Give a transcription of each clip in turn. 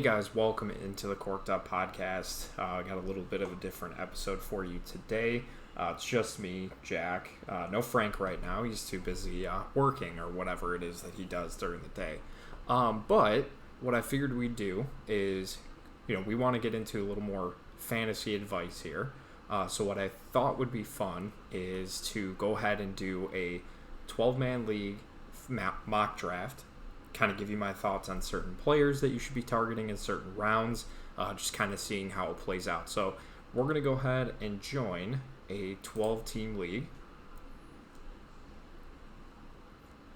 Hey guys, welcome into the Corked Up Podcast. I got a little bit of a different episode for you today. It's just me, Jack. No Frank right now. He's too busy working or whatever it is that he does during the day. But what I figured we'd do is, we want to get into a little more fantasy advice here. So what I thought would be fun is to go ahead and do a 12-man league mock draft. Kind of give you my thoughts on certain players that you should be targeting in certain rounds, just kind of seeing how it plays out. So we're going to go ahead and join a 12-team league.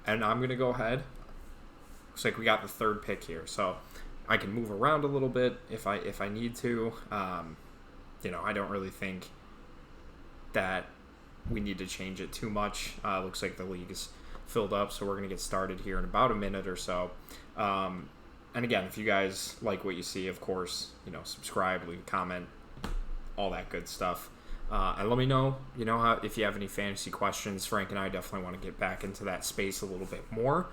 And I'm going to go ahead. Looks like we got the third pick here, so I can move around a little bit if I need to. I don't really think that we need to change it too much. Looks like the league is filled up, so we're going to get started here in about a minute or so. And again, if you guys like what you see, of course, subscribe, leave a comment, all that good stuff. And let me know, if you have any fantasy questions. Frank and I definitely want to get back into that space a little bit more.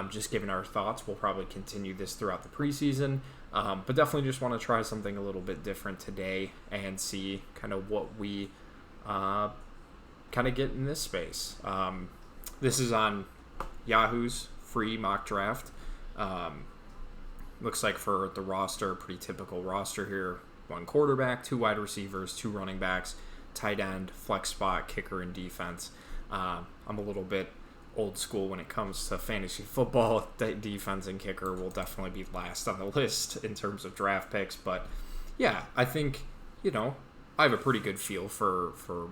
Just giving our thoughts. We'll probably continue this throughout the preseason. But definitely just want to try something a little bit different today and see kind of what we kind of get in this space. This is on Yahoo's free mock draft. Looks like for the roster, pretty typical roster here. 1 quarterback, 2 wide receivers, 2 running backs, tight end, flex spot, kicker, and defense. I'm a little bit old school when it comes to fantasy football. Defense and kicker will definitely be last on the list in terms of draft picks. But yeah, I think, I have a pretty good feel for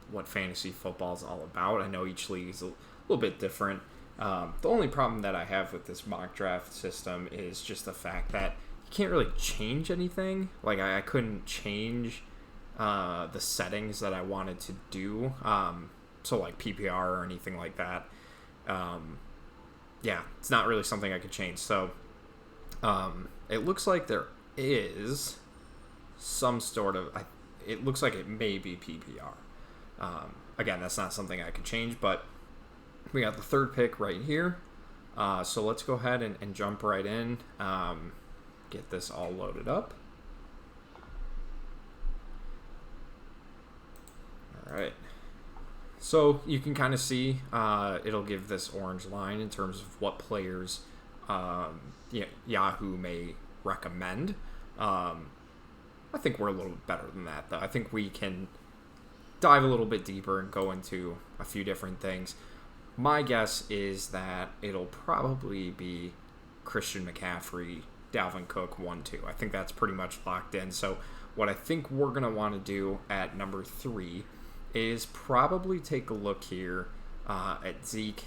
what fantasy football is all about. I know each league is a little bit different. The only problem that I have with this mock draft system is just the fact that you can't really change anything. Like I couldn't change the settings that I wanted to do. So like PPR or anything like that. It's not really something I could change. So it looks like there is some sort of, it looks like it may be PPR. Again, that's not something I could change, but we got the third pick right here. So let's go ahead and jump right in. Get this all loaded up. All right. So you can kind of see it'll give this orange line in terms of what players Yahoo may recommend. I think we're a little bit better than that, though. I think we can dive a little bit deeper and go into a few different things. My guess is that it'll probably be Christian McCaffrey, Dalvin Cook, 1-2. I think that's pretty much locked in. So what I think we're going to want to do at number 3 is probably take a look here at Zeke,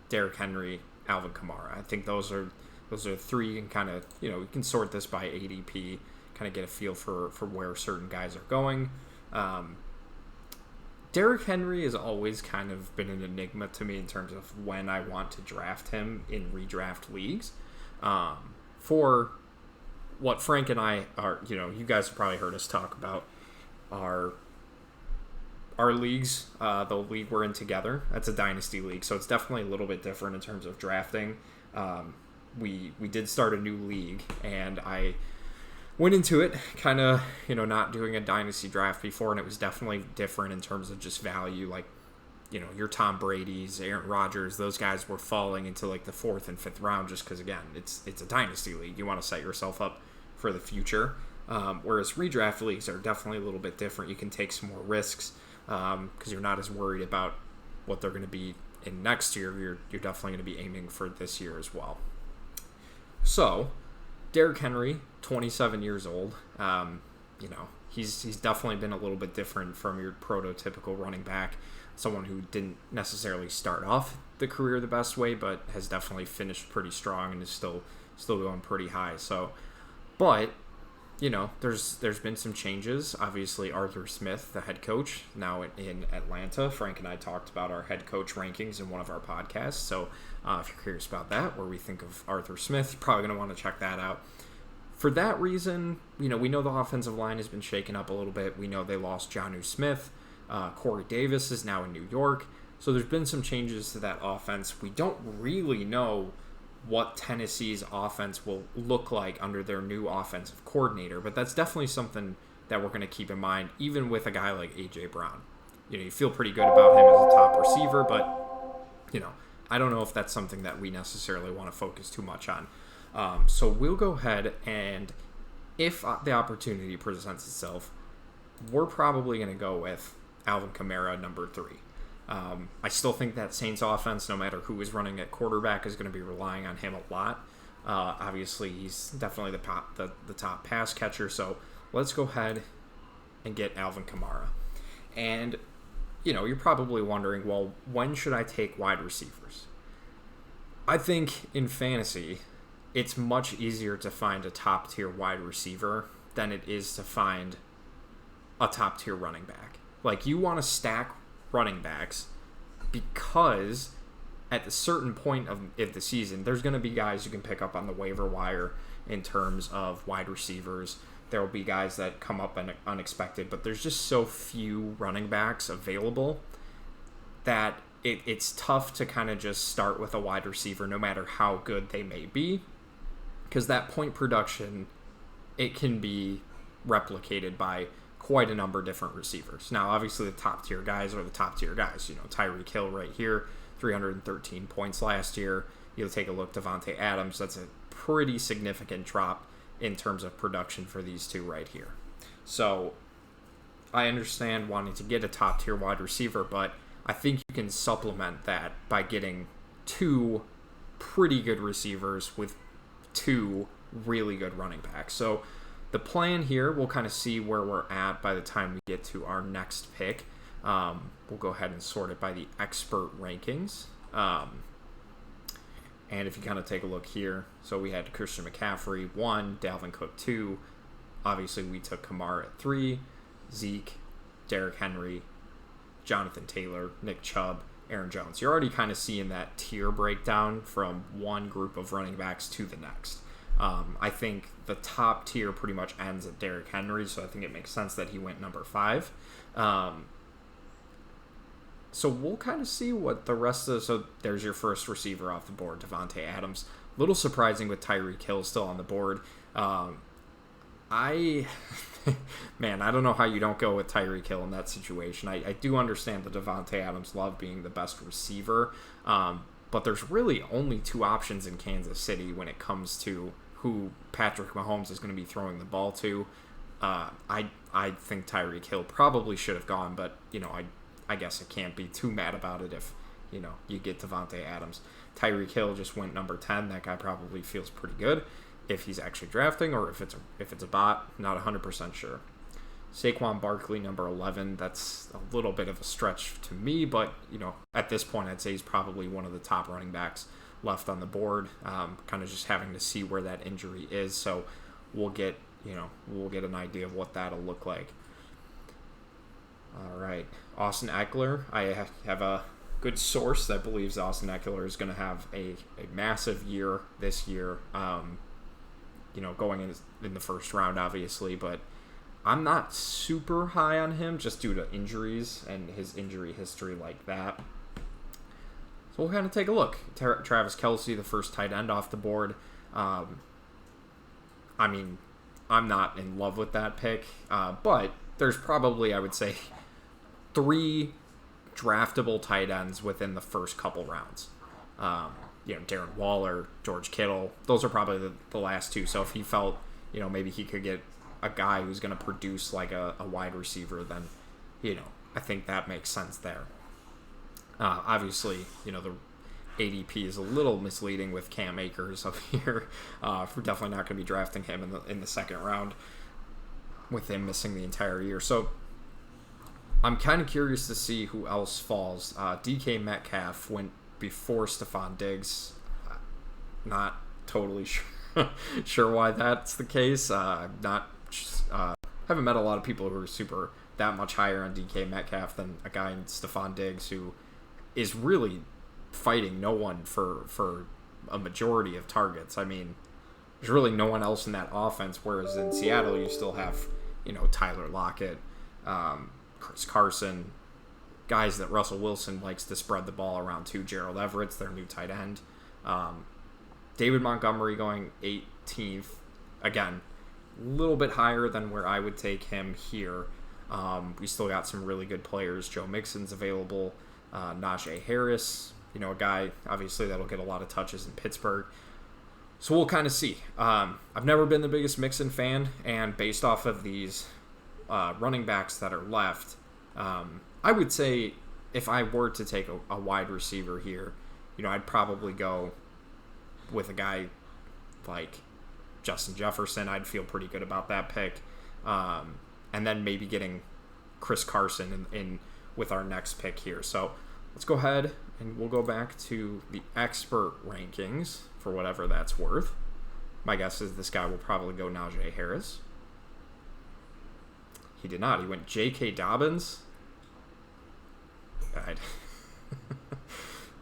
Derrick Henry, Alvin Kamara. I think those are 3, and kind of, you can sort this by ADP, kind of get a feel for where certain guys are going. Derrick Henry has always kind of been an enigma to me in terms of when I want to draft him in redraft leagues. For what Frank and I are, you guys have probably heard us talk about our leagues, the league we're in together. That's a dynasty league, so it's definitely a little bit different in terms of drafting. We did start a new league, and I went into it kind of, not doing a dynasty draft before, and it was definitely different in terms of just value. Like, your Tom Brady's, Aaron Rodgers, those guys were falling into like the 4th and 5th round just because, again, it's a dynasty league. You want to set yourself up for the future. Whereas redraft leagues are definitely a little bit different. You can take some more risks because you're not as worried about what they're going to be in next year. You're definitely going to be aiming for this year as well. So, Derrick Henry, 27 years old. He's definitely been a little bit different from your prototypical running back. Someone who didn't necessarily start off the career the best way, but has definitely finished pretty strong and is still going pretty high. So, but there's been some changes. Obviously, Arthur Smith, the head coach, now in Atlanta. Frank and I talked about our head coach rankings in one of our podcasts. So if you're curious about that, where we think of Arthur Smith, you're probably going to want to check that out. For that reason, we know the offensive line has been shaken up a little bit. We know they lost Jonnu Smith. Corey Davis is now in New York. So there's been some changes to that offense. We don't really know what Tennessee's offense will look like under their new offensive coordinator, but that's definitely something that we're going to keep in mind, even with a guy like A.J. Brown. You feel pretty good about him as a top receiver, but, I don't know if that's something that we necessarily want to focus too much on. So we'll go ahead, and if the opportunity presents itself, we're probably going to go with Alvin Kamara, number 3. I still think that Saints offense, no matter who is running at quarterback, is going to be relying on him a lot. Obviously, he's definitely the top pass catcher, so let's go ahead and get Alvin Kamara. And, you're probably wondering, well, when should I take wide receivers? I think in fantasy, it's much easier to find a top-tier wide receiver than it is to find a top-tier running back. Like, you want to stack running backs because at a certain point of the season, there's going to be guys you can pick up on the waiver wire in terms of wide receivers. There will be guys that come up unexpected, but there's just so few running backs available that it's tough to kind of just start with a wide receiver no matter how good they may be, because that point production, it can be replicated by quite a number of different receivers. Now, obviously, the top tier guys are the top tier guys. Tyreek Hill right here, 313 points last year. You'll take a look, Devonta Adams, that's a pretty significant drop in terms of production for these two right here. So I understand wanting to get a top tier wide receiver, but I think you can supplement that by getting 2 pretty good receivers with 2 really good running backs. So the plan here, we'll kind of see where we're at by the time we get to our next pick. We'll go ahead and sort it by the expert rankings. And if you kind of take a look here, so we had Christian McCaffrey 1, Dalvin Cook 2. Obviously, we took Kamara at 3, Zeke, Derrick Henry, Jonathan Taylor, Nick Chubb, Aaron Jones. You're already kind of seeing that tier breakdown from one group of running backs to the next. I think the top tier pretty much ends at Derrick Henry, so I think it makes sense that he went number 5. So we'll kind of see what the rest of... So there's your first receiver off the board, Devonta Adams. A little surprising with Tyreek Hill still on the board. I don't know how you don't go with Tyreek Hill in that situation. I do understand the Devonta Adams love being the best receiver, but there's really only 2 options in Kansas City when it comes to who Patrick Mahomes is going to be throwing the ball to. I think Tyreek Hill probably should have gone, but I guess I can't be too mad about it if you get Devonta Adams. Tyreek Hill just went number 10. That guy probably feels pretty good if he's actually drafting, or if it's a bot. Not 100% sure. Saquon Barkley, number 11. That's a little bit of a stretch to me, but at this point, I'd say he's probably one of the top running backs left on the board. Kind of just having to see where that injury is, so we'll get an idea of what that'll look like. All right, Austin Eckler. I have a good source that believes Austin Eckler is going to have a massive year this year. Going in the first round, obviously, but I'm not super high on him just due to injuries and his injury history like that. So we'll kind of take a look. Travis Kelsey, the first tight end off the board. I'm not in love with that pick, but there's probably, I would say, 3 draftable tight ends within the first couple rounds. Darren Waller, George Kittle, those are probably the last 2. So if he felt, maybe he could get a guy who's going to produce like a wide receiver, then, I think that makes sense there. Obviously, the ADP is a little misleading with Cam Akers up here. We're definitely not going to be drafting him in the second round with him missing the entire year. So I'm kind of curious to see who else falls. DK Metcalf went before Stephon Diggs. Not totally sure why that's the case. Haven't met a lot of people who are that much higher on DK Metcalf than a guy in Stephon Diggs, who is really fighting no one for a majority of targets. There's really no one else in that offense, whereas in Seattle you still have, Tyler Lockett, Chris Carson, guys that Russell Wilson likes to spread the ball around to. Gerald Everett's their new tight end. David Montgomery going 18th. Again, a little bit higher than where I would take him here. We still got some really good players. Joe Mixon's available. Najee Harris, a guy, obviously, that'll get a lot of touches in Pittsburgh. So we'll kind of see. I've never been the biggest Mixon fan, and based off of these running backs that are left, I would say if I were to take a wide receiver here, I'd probably go with a guy like Justin Jefferson. I'd feel pretty good about that pick. And then maybe getting Chris Carson in with our next pick here. So let's go ahead and we'll go back to the expert rankings for whatever that's worth. My guess is this guy will probably go Najee Harris. He did not. He went J.K. Dobbins. Died.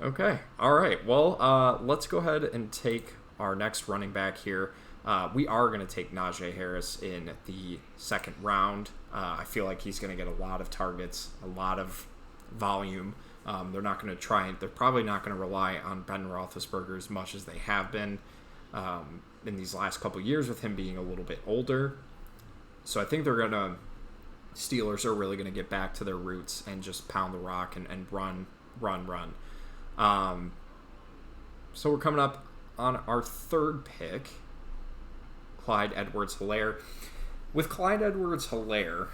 Okay. All right. Well, let's go ahead and take our next running back here. We are going to take Najee Harris in the second round. I feel like he's going to get a lot of targets, a lot of volume. They're probably not going to rely on Ben Roethlisberger as much as they have been in these last couple years with him being a little bit older. So I think Steelers are really going to get back to their roots and just pound the rock and run. So we're coming up on our third pick, Clyde Edwards-Helaire. With Clyde Edwards-Helaire,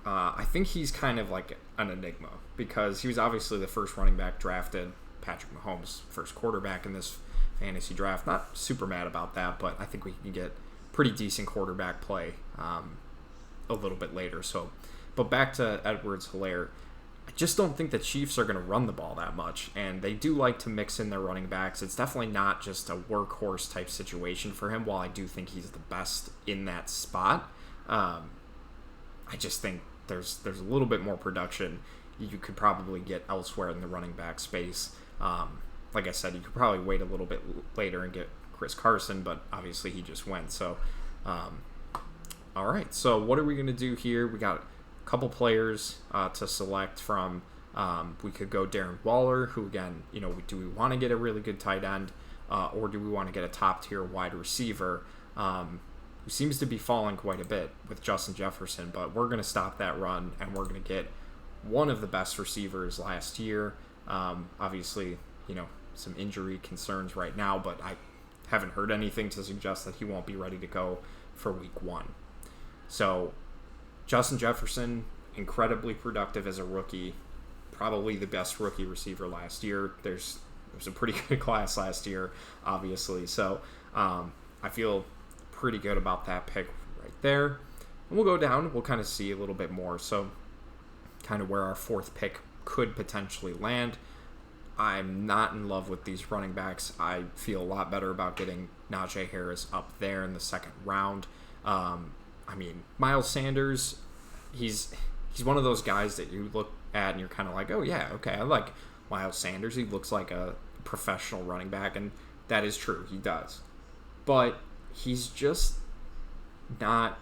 I think he's kind of like an enigma because he was obviously the first running back drafted, Patrick Mahomes' first quarterback in this fantasy draft. Not super mad about that, but I think we can get pretty decent quarterback play a little bit later. But back to Edwards-Helaire, I just don't think the Chiefs are going to run the ball that much, and they do like to mix in their running backs. It's definitely not just a workhorse type situation for him, while I do think he's the best in that spot. I just think there's a little bit more production you could probably get elsewhere in the running back space. Like I said, you could probably wait a little bit later and get Chris Carson, but obviously he just went. So, all right. So what are we going to do here? We got a couple players to select from. We could go Darren Waller, who again, do we want to get a really good tight end, or do we want to get a top tier wide receiver? Who seems to be falling quite a bit with Justin Jefferson, but we're going to stop that run and we're going to get one of the best receivers last year. Obviously, some injury concerns right now, but I haven't heard anything to suggest that he won't be ready to go for week 1. So Justin Jefferson, incredibly productive as a rookie, probably the best rookie receiver last year. There's a pretty good class last year, obviously. So I feel pretty good about that pick right there. And we'll go down. We'll kind of see a little bit more. So kind of where our fourth pick could potentially land. I'm not in love with these running backs. I feel a lot better about getting Najee Harris up there in the second round. Miles Sanders, he's one of those guys that you look at and you're kind of like, oh yeah, okay, I like Miles Sanders. He looks like a professional running back, and that is true. He does. But he's just not,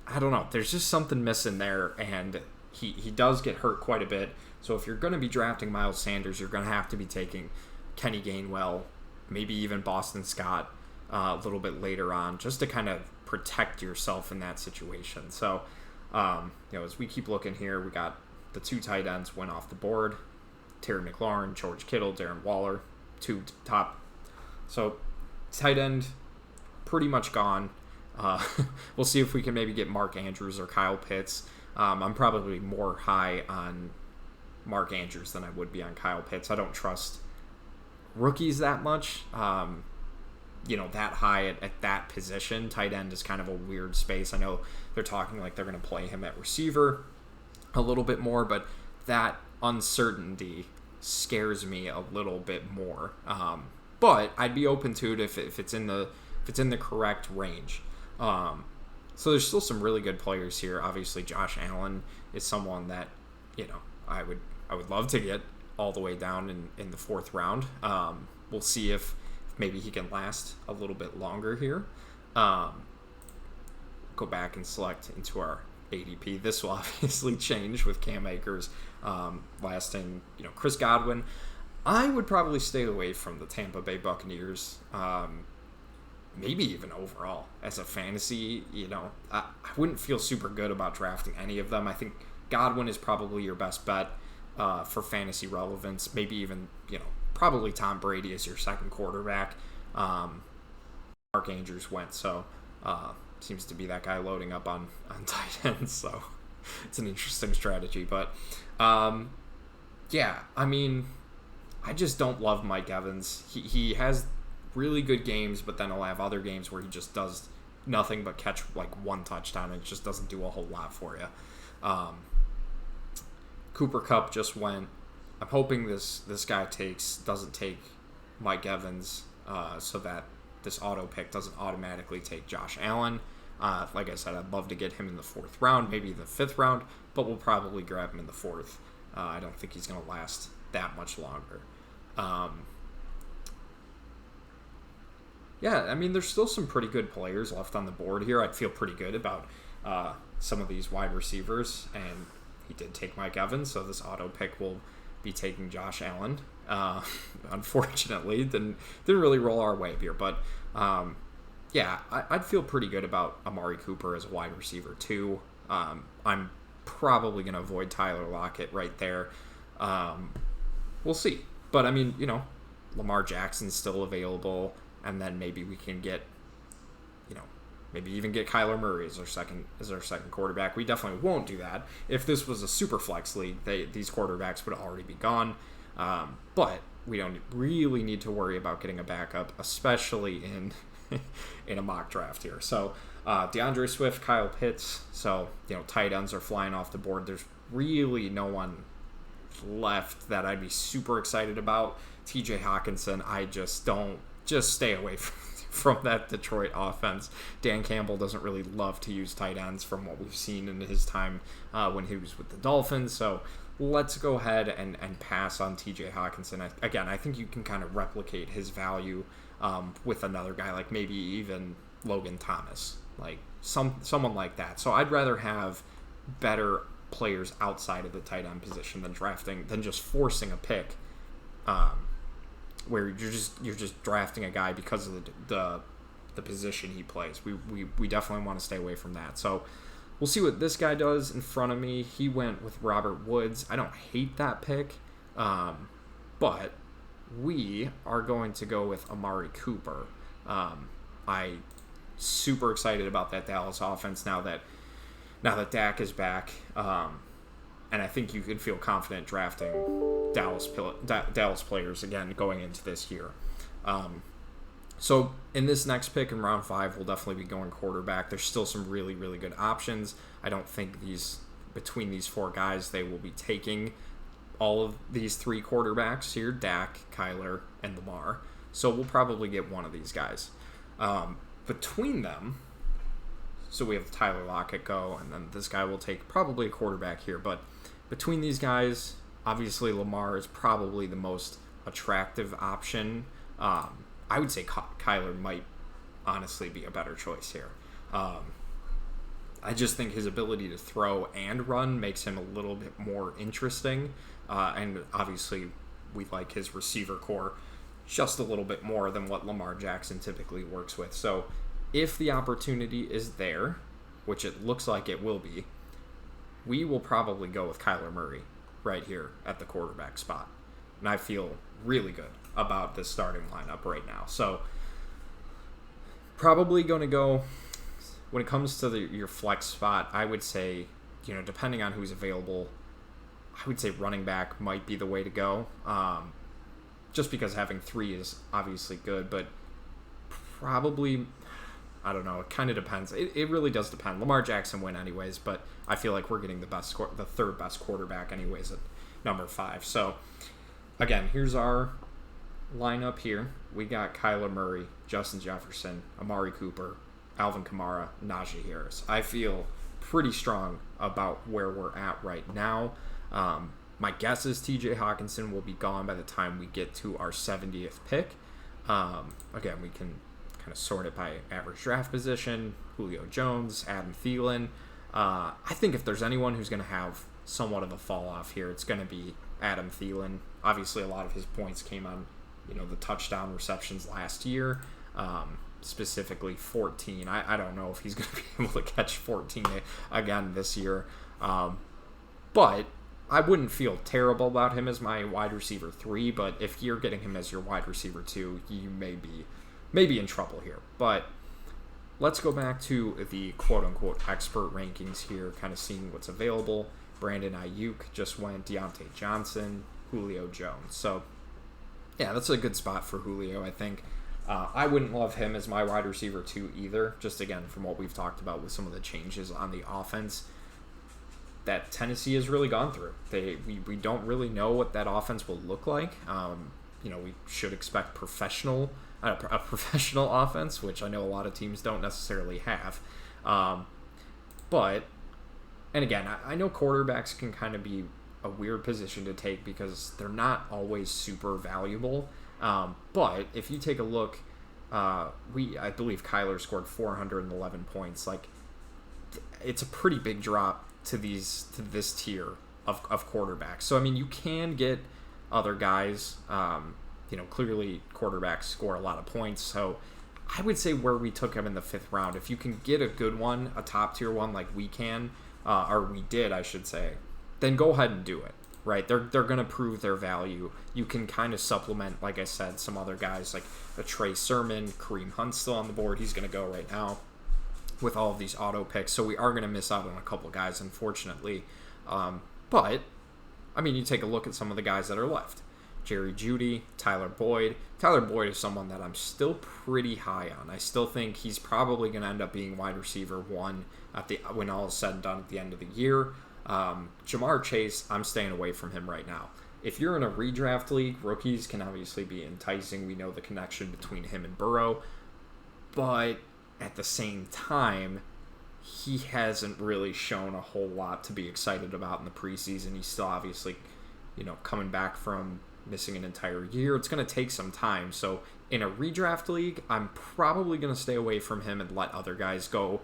I don't know. There's just something missing there, and he does get hurt quite a bit. So if you're going to be drafting Miles Sanders, you're going to have to be taking Kenny Gainwell, maybe even Boston Scott a little bit later on, just to kind of protect yourself in that situation. So, as we keep looking here, we got the 2 tight ends went off the board. Terry McLaurin, George Kittle, Darren Waller, 2 top. So tight end, pretty much gone. We'll see if we can maybe get Mark Andrews or Kyle Pitts. I'm probably more high on Mark Andrews than I would be on Kyle Pitts. I don't trust rookies that much. That high at that position. Tight end is kind of a weird space. I know they're talking like they're going to play him at receiver a little bit more, but that uncertainty scares me a little bit more. But I'd be open to it if it's in the correct range. So there's still some really good players here. Obviously, Josh Allen is someone that I would love to get all the way down in the 4th round. We'll see if maybe he can last a little bit longer here. Go back and select into our ADP. This will obviously change with Cam Akers lasting. Chris Godwin, I would probably stay away from the Tampa Bay Buccaneers, maybe even overall. As a fantasy, I wouldn't feel super good about drafting any of them. I think Godwin is probably your best bet for fantasy relevance. Maybe even, probably Tom Brady is your second quarterback. Mark Andrews went, so seems to be that guy loading up on tight ends, so it's an interesting strategy. But, yeah, I mean, I just don't love Mike Evans. He has really good games, but then he'll have other games where he just does nothing but catch like one touchdown and it just doesn't do a whole lot for you. Cooper Kupp just went. I'm hoping this guy doesn't take Mike Evans so that this auto pick doesn't automatically take Josh Allen. Like I said, I'd love to get him in the 4th round, maybe the 5th round, but we'll probably grab him in the 4th. I don't think he's going to last that much longer. Yeah, I mean, there's still some pretty good players left on the board here. I'd feel pretty good about some of these wide receivers, and he did take Mike Evans, so this auto pick will be taking Josh Allen. Unfortunately, didn't really roll our way here, but yeah, I'd feel pretty good about Amari Cooper as a wide receiver too. I'm probably going to avoid Tyler Lockett right there. We'll see, but I mean, Lamar Jackson's still available. And then maybe we can get, maybe even get Kyler Murray as our second quarterback. We definitely won't do that. If this was a super flex league, these quarterbacks would already be gone. But we don't really need to worry about getting a backup, especially in a mock draft here. So DeAndre Swift, Kyle Pitts. So tight ends are flying off the board. There's really no one left that I'd be super excited about. T.J. Hawkinson, I just don't. Just stay away from that Detroit offense. Dan Campbell doesn't really love to use tight ends from what we've seen in his time when he was with the Dolphins. So let's go ahead and pass on TJ Hawkinson. I think you can kind of replicate his value with another guy, like maybe even Logan Thomas, like someone like that. So I'd rather have better players outside of the tight end position than just forcing a pick. Where you're just drafting a guy because of the position he plays. We definitely want to stay away from that. So we'll see what this guy does in front of me. He went with Robert Woods. I don't hate that pick, but we are going to go with Amari Cooper. I super excited about that Dallas offense now that Dak is back. And I think you could feel confident drafting Dallas players again going into this year. So in this next pick in round 5, we'll definitely be going quarterback. There's still some really, really good options. I don't think between these 4 guys, they will be taking all of these 3 quarterbacks here, Dak, Kyler, and Lamar. So we'll probably get one of these guys. Between them, so we have Tyler Lockett go, and then this guy will take probably a quarterback here. But between these guys, obviously Lamar is probably the most attractive option. I would say Kyler might honestly be a better choice here. I just think his ability to throw and run makes him a little bit more interesting. And obviously we like his receiver core just a little bit more than what Lamar Jackson typically works with. So if the opportunity is there, which it looks like it will be, we will probably go with Kyler Murray right here at the quarterback spot. And I feel really good about this starting lineup right now. So probably going to go, when it comes to your flex spot, I would say, depending on who's available, I would say running back might be the way to go. Just because having 3 is obviously good, but probably, I don't know, it kind of depends. It really does depend. Lamar Jackson win anyways, but I feel like we're getting the 3rd best quarterback anyways at number 5. So again, here's our lineup here. We got Kyler Murray, Justin Jefferson, Amari Cooper, Alvin Kamara, Najee Harris. I feel pretty strong about where we're at right now. My guess is TJ Hawkinson will be gone by the time we get to our 70th pick. Again, we can kind of sort it by average draft position. Julio Jones, Adam Thielen. I think if there's anyone who's going to have somewhat of a fall off here, it's going to be Adam Thielen. Obviously, a lot of his points came on, the touchdown receptions last year, specifically 14. I don't know if he's going to be able to catch 14 again this year. But I wouldn't feel terrible about him as my wide receiver 3, but if you're getting him as your wide receiver 2, you may be in trouble here. But let's go back to the quote-unquote expert rankings here, kind of seeing what's available. Brandon Ayuk just went, Deontay Johnson, Julio Jones. So, yeah, that's a good spot for Julio, I think. I wouldn't love him as my wide receiver 2 either, just again from what we've talked about with some of the changes on the offense that Tennessee has really gone through. We don't really know what that offense will look like. We should expect a professional offense, which I know a lot of teams don't necessarily have. But, and again, I know quarterbacks can kind of be a weird position to take because they're not always super valuable. But if you take a look, I believe Kyler scored 411 points. Like, it's a pretty big drop to this tier of quarterbacks. So I mean, you can get other guys. Clearly quarterbacks score a lot of points. So I would say where we took him in the 5th round, if you can get a good one, a top tier one like we can, or we did, I should say, then go ahead and do it. Right? They're going to prove their value. You can kind of supplement, like I said, some other guys like a Trey Sermon, Kareem Hunt's still on the board. He's going to go right now with all of these auto picks. So we are going to miss out on a couple guys, unfortunately. But, I mean, you take a look at some of the guys that are left. Jerry Judy, Tyler Boyd. Tyler Boyd is someone that I'm still pretty high on. I still think he's probably going to end up being wide receiver 1 when all is said and done at the end of the year. Jamar Chase, I'm staying away from him right now. If you're in a redraft league, rookies can obviously be enticing. We know the connection between him and Burrow. But at the same time, he hasn't really shown a whole lot to be excited about in the preseason. He's still obviously, coming back from missing an entire year. It's going to take some time. So in a redraft league, I'm probably going to stay away from him and let other guys go,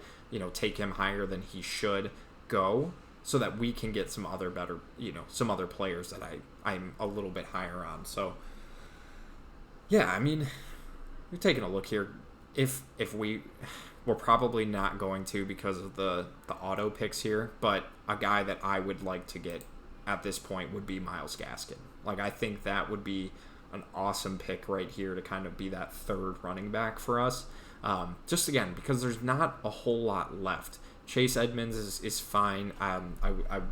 take him higher than he should go, so that we can get some other better, some other players that I'm a little bit higher on. So, yeah, I mean, we're taking a look here. If we're probably not going to because of the auto picks here, but a guy that I would like to get at this point would be Myles Gaskin. Like, I think that would be an awesome pick right here to kind of be that 3rd running back for us. Just again, because there's not a whole lot left. Chase Edmonds is fine. I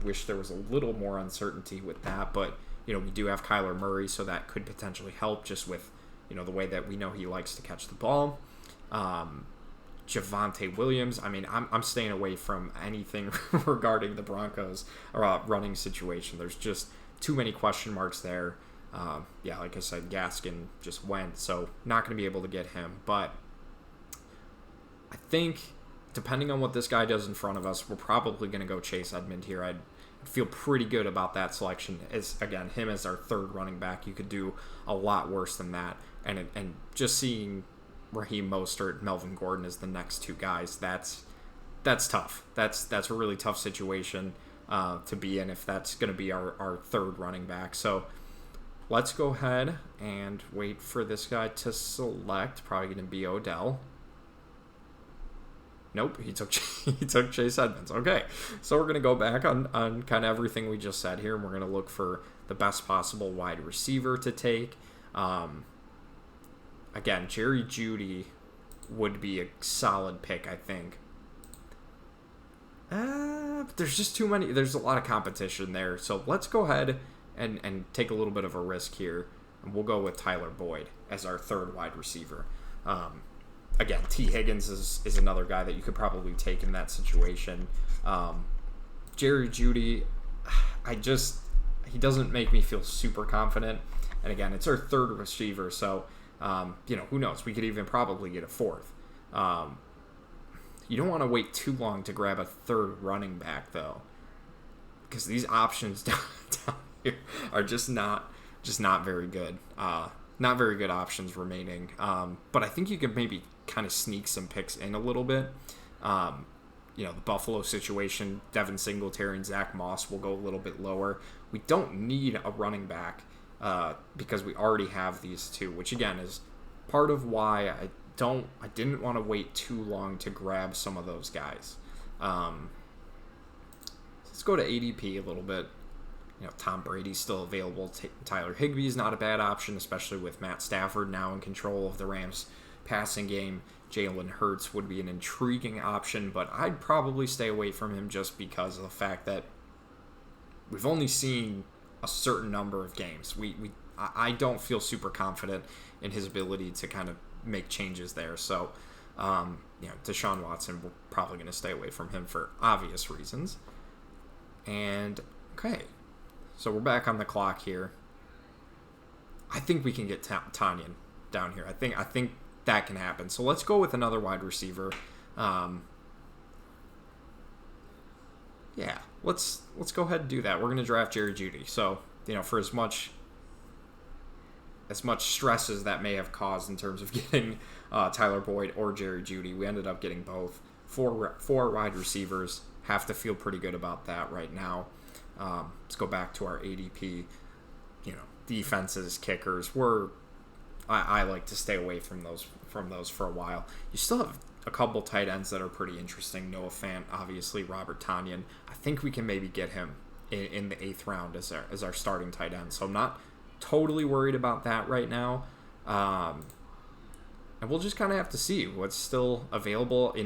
wish there was a little more uncertainty with that, but we do have Kyler Murray, so that could potentially help just with the way that we know he likes to catch the ball. Javonte Williams. I mean, I'm staying away from anything regarding the Broncos running situation. There's just too many question marks there. Like I said, Gaskin just went, so not going to be able to get him. But I think, depending on what this guy does in front of us, we're probably going to go Chase Edmond here. I'd feel pretty good about that selection. As again, him as our 3rd running back, you could do a lot worse than that. And just seeing Raheem Mostert, Melvin Gordon as the next 2 guys, that's tough. That's a really tough situation to be in if that's going to be our 3rd running back. So let's go ahead and wait for this guy to select. Probably going to be Odell. Nope, he took Chase Edmonds. Okay, so we're going to go back on kind of everything we just said here, and we're going to look for the best possible wide receiver to take. Again, Jerry Judy would be a solid pick, I think. But there's just too many. There's a lot of competition there. So let's go ahead and take a little bit of a risk here. And we'll go with Tyler Boyd as our 3rd wide receiver. Again, T. Higgins is another guy that you could probably take in that situation. Jerry Judy, he doesn't make me feel super confident. And again, it's our 3rd receiver, so who knows? We could even probably get a 4th. You don't want to wait too long to grab a 3rd running back, though, because these options down here are just not very good. Not very good options remaining. But I think you could maybe kind of sneak some picks in a little bit. The Buffalo situation, Devin Singletary and Zach Moss will go a little bit lower. We don't need a running back because we already have these two, which again is part of why I didn't want to wait too long to grab some of those guys. Let's go to ADP a little bit. Tom Brady's still available. Tyler Higbee's not a bad option, especially with Matt Stafford now in control of the Rams passing game. Jalen Hurts would be an intriguing option, but I'd probably stay away from him just because of the fact that we've only seen a certain number of games. I don't feel super confident in his ability to kind of make changes there. So, Deshaun Watson, we're probably going to stay away from him for obvious reasons. And, okay, so we're back on the clock here. I think we can get Tanyan down here. I think that can happen. So let's go with another wide receiver. Let's go ahead and do that. We're going to draft Jerry Judy. So, for as much stress as that may have caused in terms of getting Tyler Boyd or Jerry Judy, we ended up getting both. Four wide receivers. Have to feel pretty good about that right now. Let's go back to our ADP. Defenses, kickers. I like to stay away from those for a while. You still have a couple tight ends that are pretty interesting. Noah Fant, obviously, Robert Tonyan. I think we can maybe get him in the 8th round as our starting tight end. So I'm not totally worried about that right now. And we'll just kind of have to see what's still available.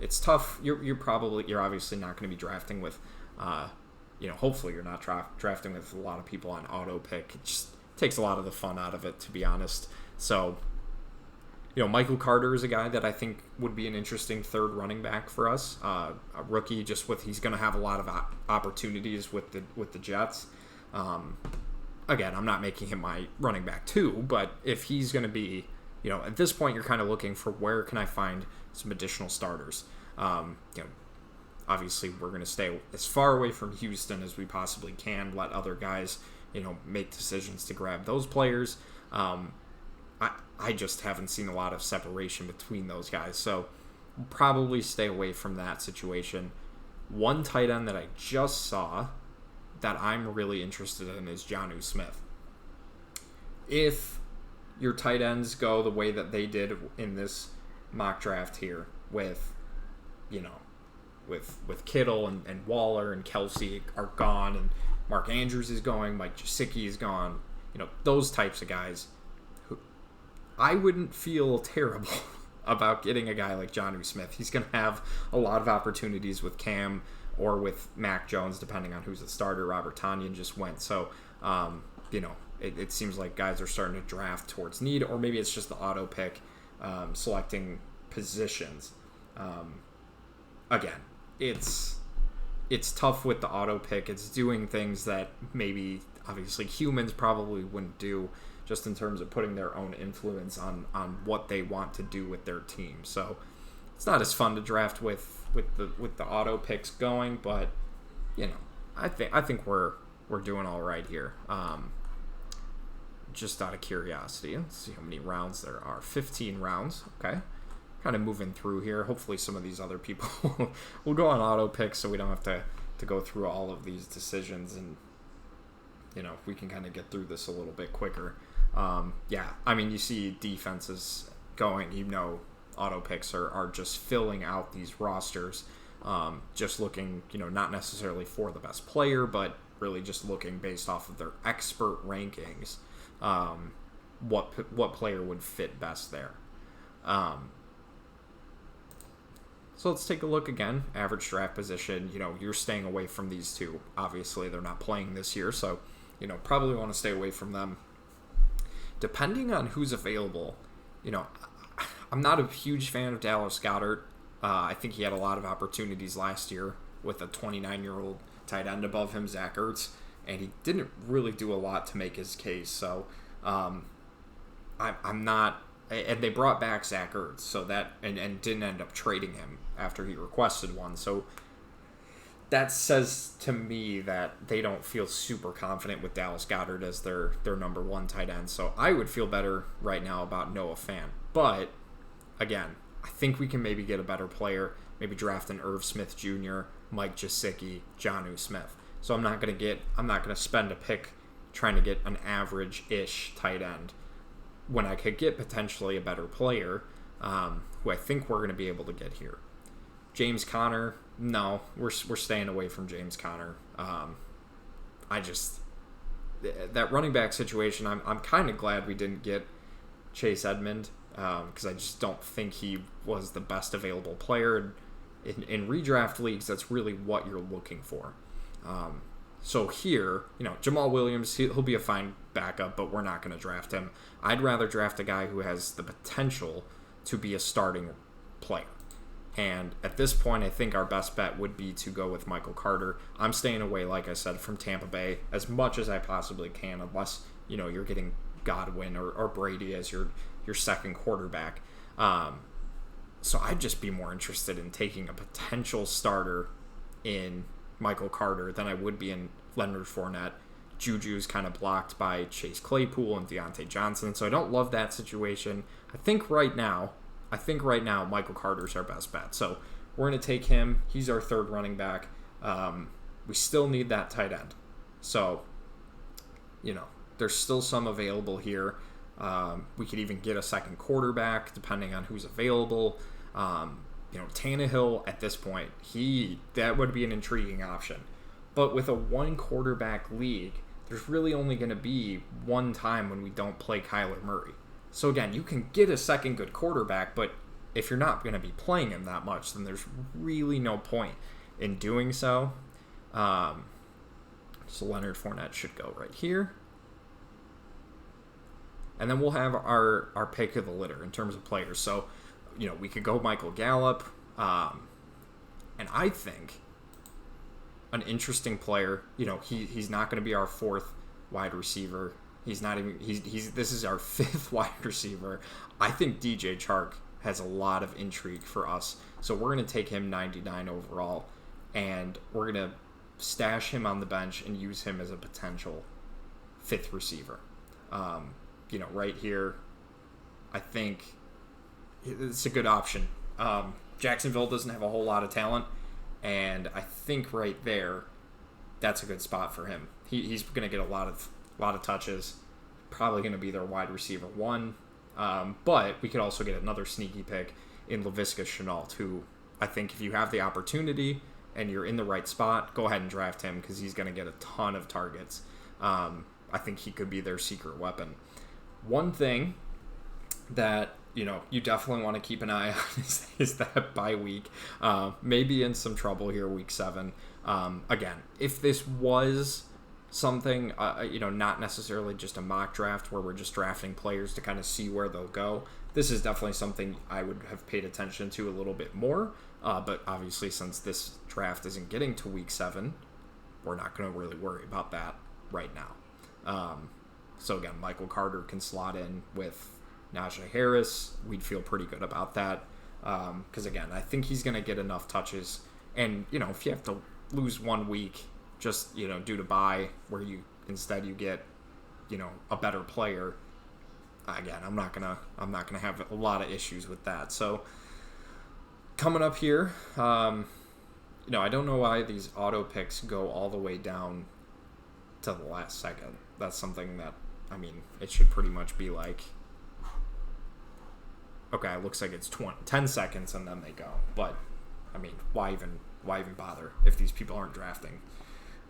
It's tough. You're obviously not going to be drafting with, hopefully you're not drafting with a lot of people on auto pick. It just takes a lot of the fun out of it, to be honest. So, Michael Carter is a guy that I think would be an interesting third running back for us. A rookie, he's going to have a lot of opportunities with the Jets. Again, I'm not making him my running back too, but if he's going to be, at this point, you're kind of looking for where can I find some additional starters. Obviously, we're going to stay as far away from Houston as we possibly can. Let other guys, make decisions to grab those players. I just haven't seen a lot of separation between those guys, so we'll probably stay away from that situation. One tight end that I just saw that I'm really interested in is Jonnu Smith. If your tight ends go the way that they did in this mock draft here with Kittle and Waller and Kelsey are gone and Mark Andrews is going, Mike Gesicki is gone, those types of guys, I wouldn't feel terrible about getting a guy like Jonnu Smith. He's going to have a lot of opportunities with Cam or with Mac Jones, depending on who's the starter. Robert Tonyan just went. So, it seems like guys are starting to draft towards need, or maybe it's just the auto pick selecting positions. Again, it's tough with the auto pick. It's doing things that maybe, obviously, humans probably wouldn't do, just in terms of putting their own influence on what they want to do with their team. So it's not as fun to draft with the auto picks going, but I think we're doing all right here. Just out of curiosity, let's see how many rounds there are. 15 rounds. Okay, kind of moving through here. Hopefully some of these other people will go on auto picks, so we don't have to go through all of these decisions, and we can kind of get through this a little bit quicker. You see defenses going, auto picks are just filling out these rosters, just looking, not necessarily for the best player, but really just looking based off of their expert rankings, what player would fit best there. So let's take a look again. Average draft position, you're staying away from these two. Obviously, they're not playing this year, so, probably want to stay away from them. Depending on who's available, I'm not a huge fan of Dallas Goedert. I think he had a lot of opportunities last year with a 29-year-old tight end above him, Zach Ertz, and he didn't really do a lot to make his case. So I'm not. And they brought back Zach Ertz, so that and didn't end up trading him after he requested one. So that says to me that they don't feel super confident with Dallas Goedert as their number one tight end. So I would feel better right now about Noah Fant. But again, I think we can maybe get a better player. Maybe draft an Irv Smith Jr., Mike Gesicki, Jonnu Smith. So I'm not going to spend a pick trying to get an average-ish tight end when I could get potentially a better player who I think we're going to be able to get here. James Conner, no, we're staying away from James Conner. That running back situation, I'm kind of glad we didn't get Chase Edmond because I just don't think he was the best available player. In redraft leagues, that's really what you're looking for. So here, Jamal Williams, he'll be a fine backup, but we're not going to draft him. I'd rather draft a guy who has the potential to be a starting player. And at this point, I think our best bet would be to go with Michael Carter. I'm staying away, like I said, from Tampa Bay as much as I possibly can, unless, you're getting Godwin or Brady as your second quarterback. So I'd just be more interested in taking a potential starter in Michael Carter than I would be in Leonard Fournette. Juju's kind of blocked by Chase Claypool and Deontay Johnson, so I don't love that situation. I think right now Michael Carter's our best bet. So we're going to take him. He's our third running back. We still need that tight end. So, there's still some available here. We could even get a second quarterback depending on who's available. Tannehill at this point, that would be an intriguing option. But with a one quarterback league, there's really only going to be one time when we don't play Kyler Murray. So again, you can get a second good quarterback, but if you're not going to be playing him that much, then there's really no point in doing so. So Leonard Fournette should go right here. And then we'll have our pick of the litter in terms of players. So, we could go Michael Gallup. And I think an interesting player, he's not going to be our fourth wide receiver. He's not even, this is our fifth wide receiver. I think DJ Chark has a lot of intrigue for us. So we're going to take him 99 overall. And we're going to stash him on the bench and use him as a potential fifth receiver. Right here, I think it's a good option. Jacksonville doesn't have a whole lot of talent, and I think right there, that's a good spot for him. He's going to get a lot of touches, probably going to be their wide receiver one, but we could also get another sneaky pick in Laviska Shenault, who I think if you have the opportunity and you're in the right spot, go ahead and draft him because he's going to get a ton of targets. I think he could be their secret weapon. One thing that you definitely want to keep an eye on is that bye week. Maybe in some trouble here, week 7. Again, if this was something, not necessarily just a mock draft where we're just drafting players to kind of see where they'll go, this is definitely something I would have paid attention to a little bit more. But obviously, since this draft isn't getting to week 7, we're not going to really worry about that right now. So again, Michael Carter can slot in with Najee Harris. We'd feel pretty good about that. Because again, I think he's going to get enough touches. And, if you have to lose 1 week just, due to bye where you get, a better player, again, I'm not gonna have a lot of issues with that. So coming up here, I don't know why these auto picks go all the way down to the last second. That's something that, it should pretty much be like, okay, it looks like it's 10 seconds and then they go. But, why even bother if these people aren't drafting?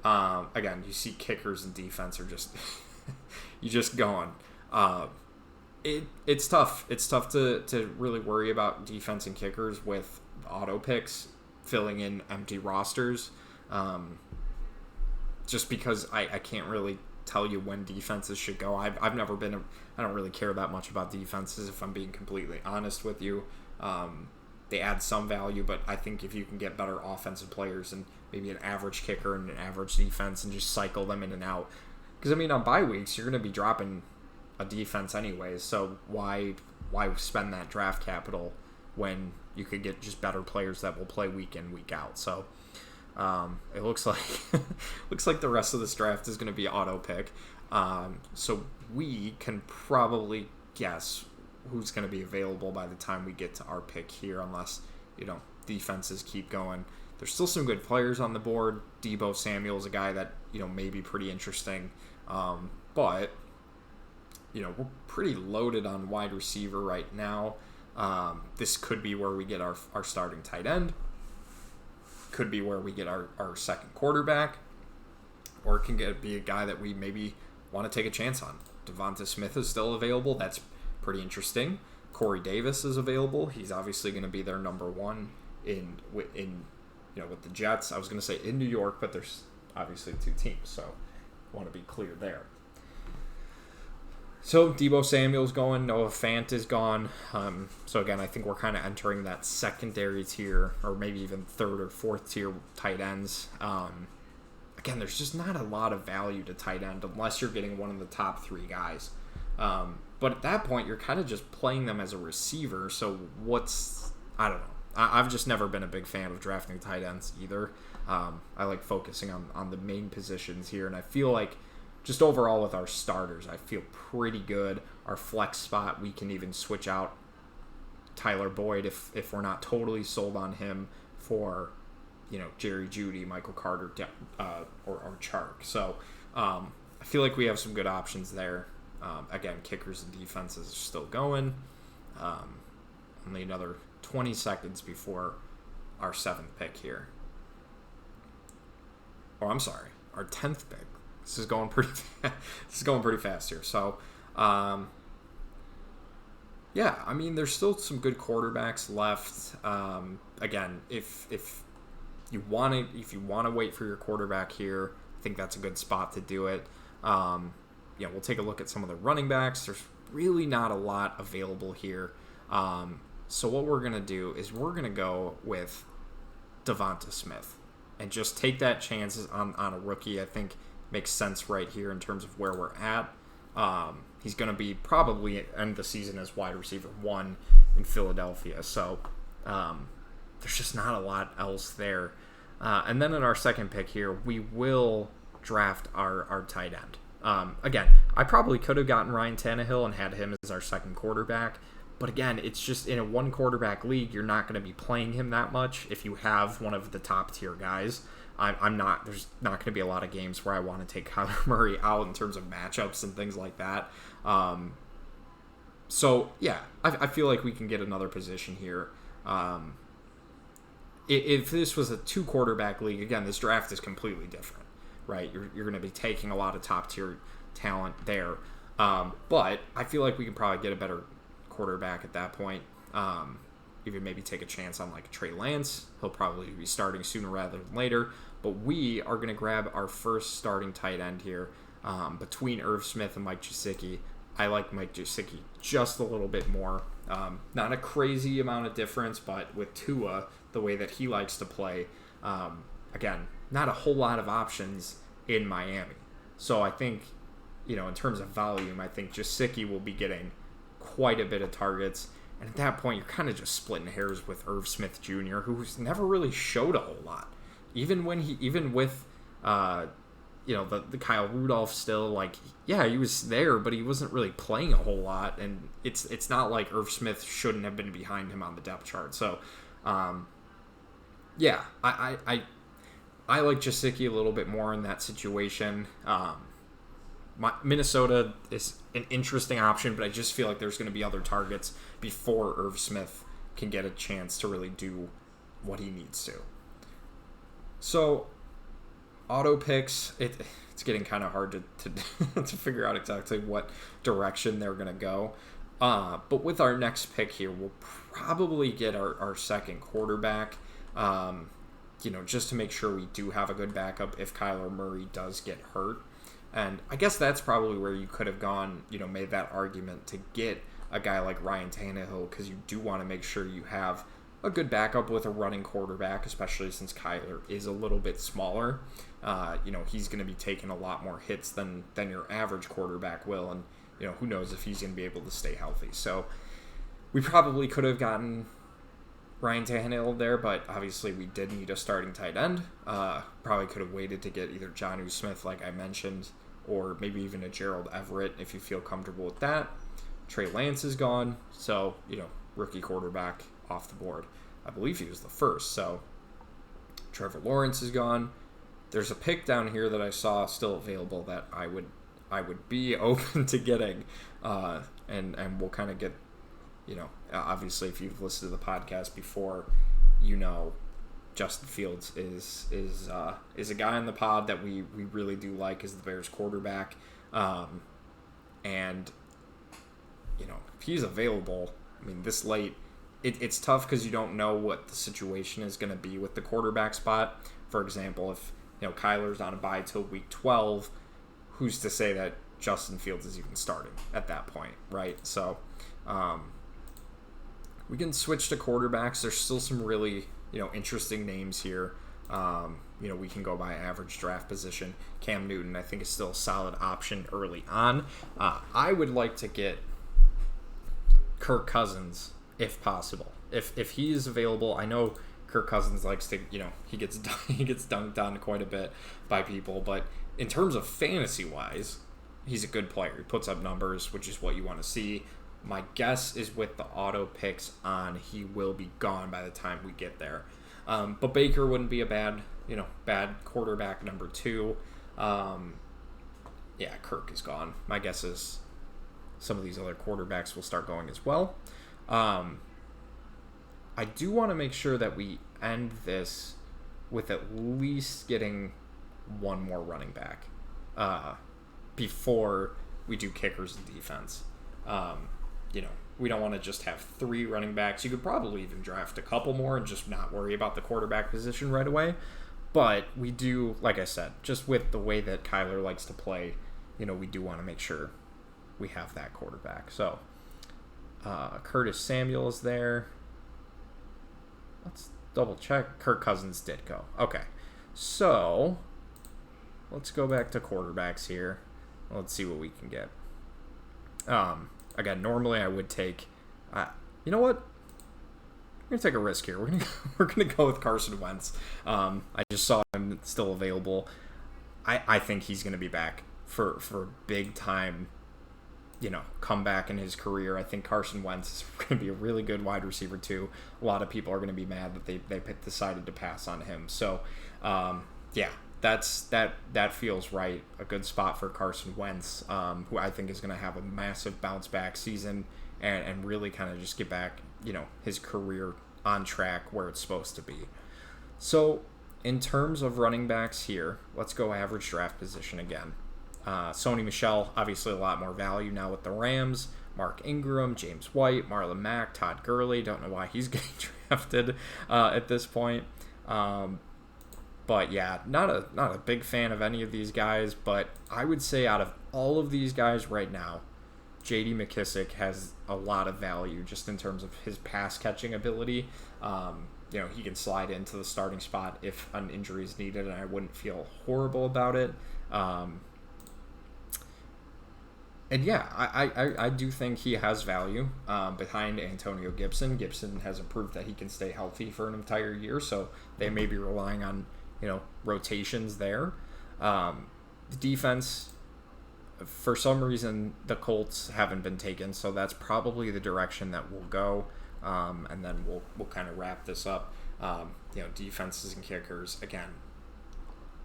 Again, you see kickers and defense are just, you just going. It's tough. It's tough to really worry about defense and kickers with auto picks filling in empty rosters. Just because I can't really tell you when defenses should go. I've never been I don't really care that much about defenses, if I'm being completely honest with you. They add some value, but I think if you can get better offensive players and maybe an average kicker and an average defense and just cycle them in and out. Because, on bye weeks, you're going to be dropping a defense anyways, so why spend that draft capital when you could get just better players that will play week in, week out? So it looks like the rest of this draft is going to be auto pick. So we can probably guess who's going to be available by the time we get to our pick here, unless defenses keep going. There's still some good players on the board. Deebo Samuel's a guy that may be pretty interesting. But, we're pretty loaded on wide receiver right now. This could be where we get our starting tight end. Could be where we get our second quarterback. Or it can be a guy that we maybe want to take a chance on. Devonta Smith is still available. That's pretty interesting. Corey Davis is available. He's obviously going to be their number one in with the Jets. I was going to say in New York, but there's obviously two teams, so I want to be clear there. So Deebo Samuel's going. Noah Fant is gone. So again, I think we're kind of entering that secondary tier, or maybe even third or fourth tier tight ends. Again, there's just not a lot of value to tight end unless you're getting one of the top three guys. But at that point, you're kind of just playing them as a receiver. So I don't know. I've just never been a big fan of drafting tight ends either. I like focusing on the main positions here. And I feel like just overall with our starters, I feel pretty good. Our flex spot, we can even switch out Tyler Boyd if we're not totally sold on him for Jerry Judy, Michael Carter, or Chark. So I feel like we have some good options there. Again, kickers and defenses are still going. Only another 20 seconds before our 7th pick here. Oh, I'm sorry, our 10th pick. This is going pretty fast here. So, yeah, I mean, there's still some good quarterbacks left. Again, if you want to wait for your quarterback here, I think that's a good spot to do it. We'll take a look at some of the running backs. There's really not a lot available here. So what we're going to do is we're going to go with Devonta Smith and just take that chances on a rookie. I think makes sense right here in terms of where we're at. He's going to be probably end the season as wide receiver 1 in Philadelphia. So there's just not a lot else there. And then in our second pick here, we will draft our tight end. Again, I probably could have gotten Ryan Tannehill and had him as our second quarterback. But again, it's just in a one quarterback league, you're not going to be playing him that much if you have one of the top tier guys. There's not going to be a lot of games where I want to take Kyler Murray out in terms of matchups and things like that. So yeah, I feel like we can get another position here. If this was a 2 quarterback league, again, this draft is completely different, right? You're going to be taking a lot of top tier talent there. But I feel like we can probably get a better quarterback at that point. Even maybe take a chance on like Trey Lance. He'll probably be starting sooner rather than later. But we are going to grab our first starting tight end here between Irv Smith and Mike Gesicki. I like Mike Gesicki just a little bit more. Not a crazy amount of difference, but with Tua, the way that he likes to play, again, not a whole lot of options in Miami. So I think, in terms of volume, I think Gesicki will be getting quite a bit of targets. And at that point, you're kind of just splitting hairs with Irv Smith Jr., who's never really showed a whole lot. Even with the Kyle Rudolph still, he was there, but he wasn't really playing a whole lot. And it's not like Irv Smith shouldn't have been behind him on the depth chart. So, yeah, I like Gesicki a little bit more in that situation. Minnesota is an interesting option, but I just feel like there's going to be other targets before Irv Smith can get a chance to really do what he needs to. So, auto picks, it's getting kind of hard to to figure out exactly what direction they're going to go. But with our next pick here, we'll probably get our second quarterback, just to make sure we do have a good backup if Kyler Murray does get hurt. And I guess that's probably where you could have gone, made that argument to get a guy like Ryan Tannehill, because you do want to make sure you have a good backup with a running quarterback, especially since Kyler is a little bit smaller. He's going to be taking a lot more hits than your average quarterback will, and who knows if he's going to be able to stay healthy. So we probably could have gotten Ryan Tannehill there, but obviously we did need a starting tight end. Probably could have waited to get either Jonnu Smith, like I mentioned, or maybe even a Gerald Everett if you feel comfortable with that. Trey Lance is gone, so, rookie quarterback off the board. I believe he was the first, so Trevor Lawrence is gone. There's a pick down here that I saw still available that I would I would be open to getting, and we'll kind of get, obviously if you've listened to the podcast before, Justin Fields is a guy in the pod that we really do like as the Bears quarterback, and if he's available, I mean this late, it's tough because you don't know what the situation is going to be with the quarterback spot. For example, if Kyler's on a bye till week 12, who's to say that Justin Fields is even starting at that point, right? So we can switch to quarterbacks. There's still some really interesting names here. We can go by average draft position. Cam Newton, I think, is still a solid option early on. I would like to get Kirk Cousins if possible. If he is available, I know Kirk Cousins likes to, he gets dunked on quite a bit by people, but in terms of fantasy-wise, he's a good player. He puts up numbers, which is what you want to see. My guess is with the auto picks on, he will be gone by the time we get there. But Baker wouldn't be a bad quarterback number 2. Kirk is gone. My guess is some of these other quarterbacks will start going as well. I do want to make sure that we end this with at least getting one more running back before we do kickers and defense. We don't want to just have 3 running backs. You could probably even draft a couple more and just not worry about the quarterback position right away. But we do, like I said, just with the way that Kyler likes to play, we do want to make sure we have that quarterback. So Curtis Samuel is there. Let's double check. Kirk Cousins did go. Okay. So let's go back to quarterbacks here. Let's see what we can get. Again, normally I would take. You know what? We're gonna take a risk here. We're gonna go with Carson Wentz. I just saw him still available. I think he's gonna be back for big time. Comeback in his career. I think Carson Wentz is going to be a really good wide receiver too. A lot of people are going to be mad that they decided to pass on him. So, that feels right. A good spot for Carson Wentz, who I think is going to have a massive bounce back season and really kind of just get back, his career on track where it's supposed to be. So, in terms of running backs here, let's go average draft position again. Sony Michel, obviously a lot more value now with the Rams. Mark Ingram, James White, Marlon Mack, Todd Gurley. Don't know why he's getting drafted at this point. But yeah, not a big fan of any of these guys. But I would say out of all of these guys right now, J.D. McKissic has a lot of value just in terms of his pass catching ability. He can slide into the starting spot if an injury is needed, and I wouldn't feel horrible about it. And yeah, I do think he has value behind Antonio Gibson. Gibson has proved that he can stay healthy for an entire year, so they may be relying on rotations there. The defense, for some reason, the Colts haven't been taken, so that's probably the direction that we'll go. And then we'll kind of wrap this up. Defenses and kickers, again,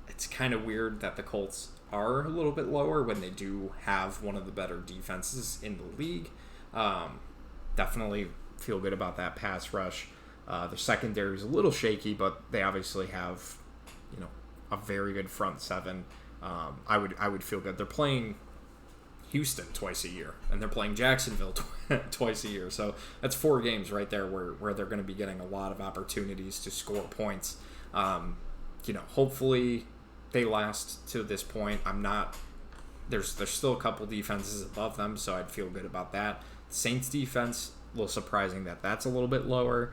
it's kind of weird that the Colts are a little bit lower when they do have one of the better defenses in the league. Definitely feel good about that pass rush. The secondary is a little shaky, but they obviously have, a very good front seven. I would feel good. They're playing Houston twice a year, and they're playing Jacksonville twice a year. So that's 4 games right there where they're going to be getting a lot of opportunities to score points. Hopefully they last to this point. There's still a couple defenses above them, so I'd feel good about that. Saints defense, a little surprising that that's a little bit lower.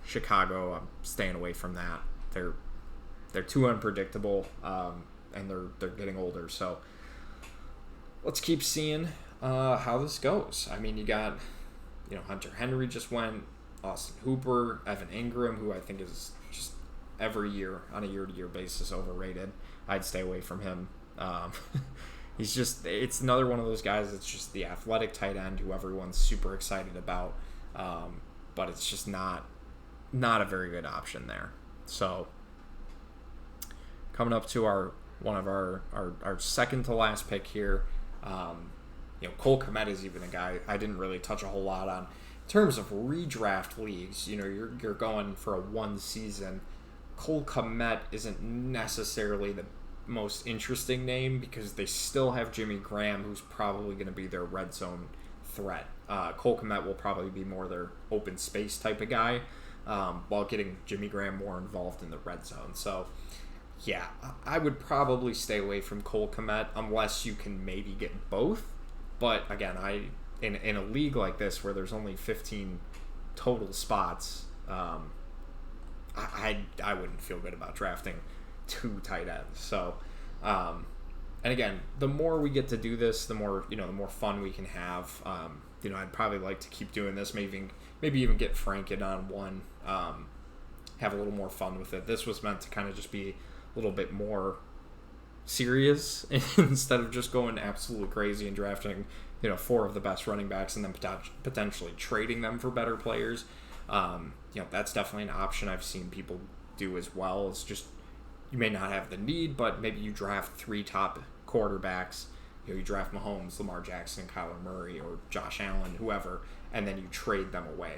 Chicago, I'm staying away from that. They're too unpredictable, and they're getting older. So let's keep seeing how this goes. I mean, you got Hunter Henry just went, Austin Hooper, Evan Ingram, who I think is just every year on a year-to-year basis overrated. I'd stay away from him. It's another one of those guys that's just the athletic tight end who everyone's super excited about, but it's just not a very good option there. So coming up to our one of our second to last pick here. Cole Kmet is even a guy I didn't really touch a whole lot on. In terms of redraft leagues, you're going for a one season. Cole Kmet isn't necessarily the most interesting name because they still have Jimmy Graham, who's probably going to be their red zone threat. Cole Kmet will probably be more their open space type of guy, while getting Jimmy Graham more involved in the red zone. So, yeah, I would probably stay away from Cole Kmet unless you can maybe get both. But again, in a league like this where there's only 15 total spots, I wouldn't feel good about drafting 2 tight ends. So, and again, the more we get to do this, the more fun we can have. I'd probably like to keep doing this. Maybe even get Frank in on one. Have a little more fun with it. This was meant to kind of just be a little bit more serious instead of just going absolutely crazy and drafting 4 of the best running backs and then potentially trading them for better players. That's definitely an option I've seen people do as well. It's just you may not have the need, but maybe you draft 3 top quarterbacks. You draft Mahomes, Lamar Jackson, Kyler Murray, or Josh Allen, whoever, and then you trade them away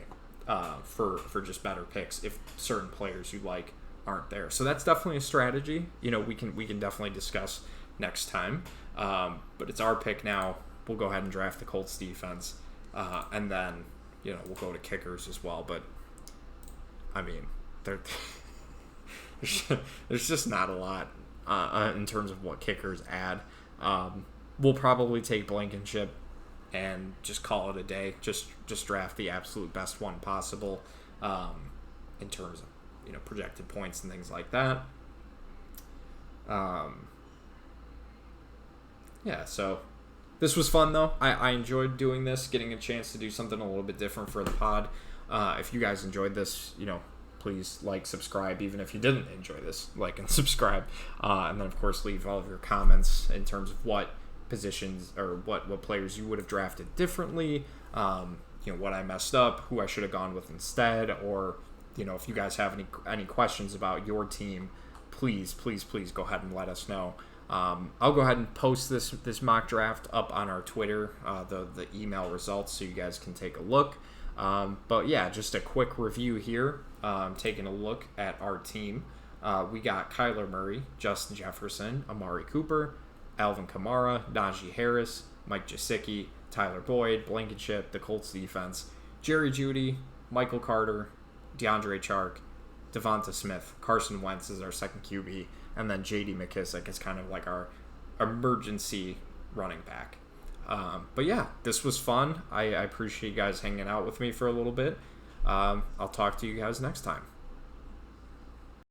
for just better picks if certain players you like aren't there. So that's definitely a strategy. We can definitely discuss next time. But it's our pick now. We'll go ahead and draft the Colts defense, and then we'll go to kickers as well. But I mean, there's just not a lot in terms of what kickers add. We'll probably take Blankenship and just call it a day. Just draft the absolute best one possible in terms of projected points and things like that. So this was fun though. I enjoyed doing this, getting a chance to do something a little bit different for the pod. If you guys enjoyed this, please subscribe. Even if you didn't enjoy this, like and subscribe. And then of course leave all of your comments in terms of what positions or what players you would have drafted differently. What I messed up, who I should have gone with instead, or if you guys have any questions about your team, please go ahead and let us know. I'll go ahead and post this mock draft up on our Twitter, the email results, so you guys can take a look. But yeah, just a quick review here. Taking a look at our team. We got Kyler Murray, Justin Jefferson, Amari Cooper, Alvin Kamara, Najee Harris, Mike Gesicki, Tyler Boyd, Blankenship, the Colts defense, Jerry Judy, Michael Carter, DeAndre Chark, Devonta Smith, Carson Wentz is our second QB, and then J.D. McKissick is kind of like our emergency running back. But yeah, this was fun. I appreciate you guys hanging out with me for a little bit. I'll talk to you guys next time.